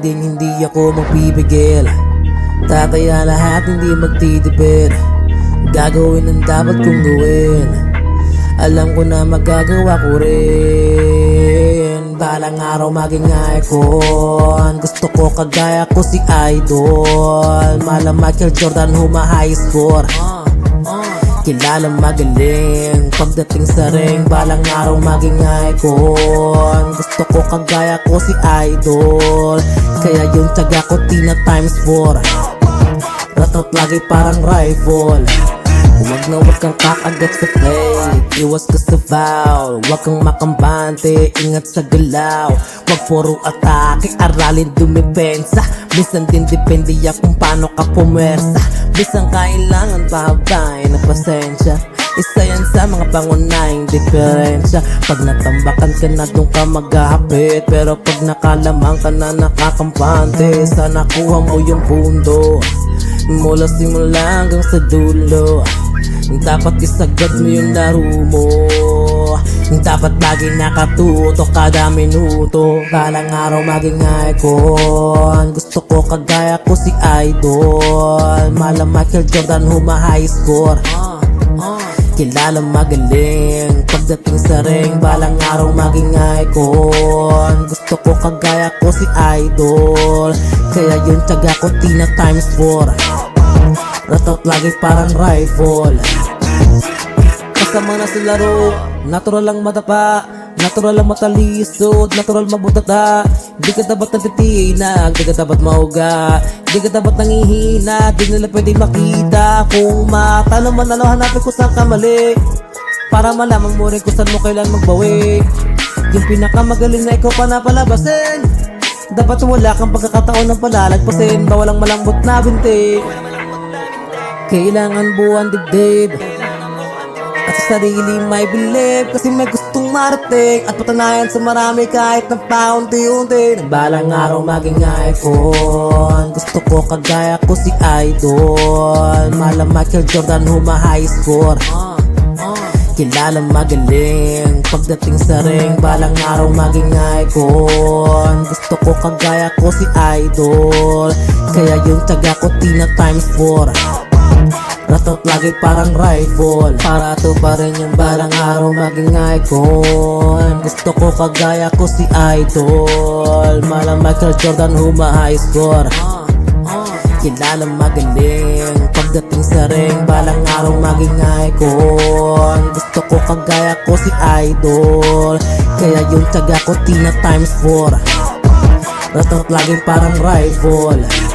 Hindi ako magpipigil. Tataya lahat, hindi magtitipid. Gagawin ang dapat kong gawin. Alam ko na magagawa ko rin. Balang araw maging icon. Gusto ko kagaya ko si Idol. Mala Michael Jordan high score. Kilala magaling pagdating sa ring. Balang araw maging icon. Gusto ko kagaya ko si Idol. Kaya yung tiyaga ko tina times 4. Ratot lagi parang rifle. Huwag na huwag kang kakagat sa plate. Iwas ka sa foul. Huwag kang makambante. Ingat sa galaw. Huwag puro atake. Aralin dumipensa. Minsan din depende ya kung paano ka pumersa. Minsan kailangan pahabain na pasensya. Isa yan sa mga pangunahing diferensya. Pag natambakan ka na doon ka maghahapit. Pero pag nakalamang ka na nakakampante. Sana kuha mo yung pundo mula simula hanggang sa dulo. Dapat isagad mo yung laro mo. Dapat lagi nakatuto kada minuto. Balang araw maging icon. Gusto ko kagaya ko si Idol. Mala Michael Jordan high score. Kilala magaling pagdating sa ring. Balang araw maging icon. Gusto ko kagaya ko si Idol. Kaya yung tiyaga ko tina times 4. Ratot lagi parang rifle. Kasama na sa laro. Natural lang matapa. Natural lang matalisod. Natural mabutata. Di ka dapat natitinag. Di ka dapat mauga. Di ka dapat nangihina. Di nila pwede makita. Kung matanong man ano, hanapin ko saan ka mali. Para malaman mo rin kung saan mo kailan magbawi. Yung pinakamagaling na ikaw pa napalabasin. Dapat wala kang pagkakataon ng palalagpasin. Bawalang malambot na binti. Kailangan buwan dibdib at sa sarili may believe. Kasi may gustong marating at patanayan sa marami kahit na paunti-unti. Balang araw maging icon. Gusto ko kagaya ko si Idol. Mala Michael Jordan high score. Kilala magaling pagdating sa ring. Balang araw maging icon. Gusto ko kagaya ko si Idol. Kaya yung tiyaga ko tina times 4. Ratot lagi parang rifle. Para to pa rin yung balang araw maging icon. Gusto ko kagaya ko si Idol. Mala Michael Jordan high score. Kilala magaling pagdating sa ring. Balang araw maging icon. Gusto ko kagaya ko si Idol. Kaya yung tiyaga ko tina times 4. Ratot lagi parang rifle.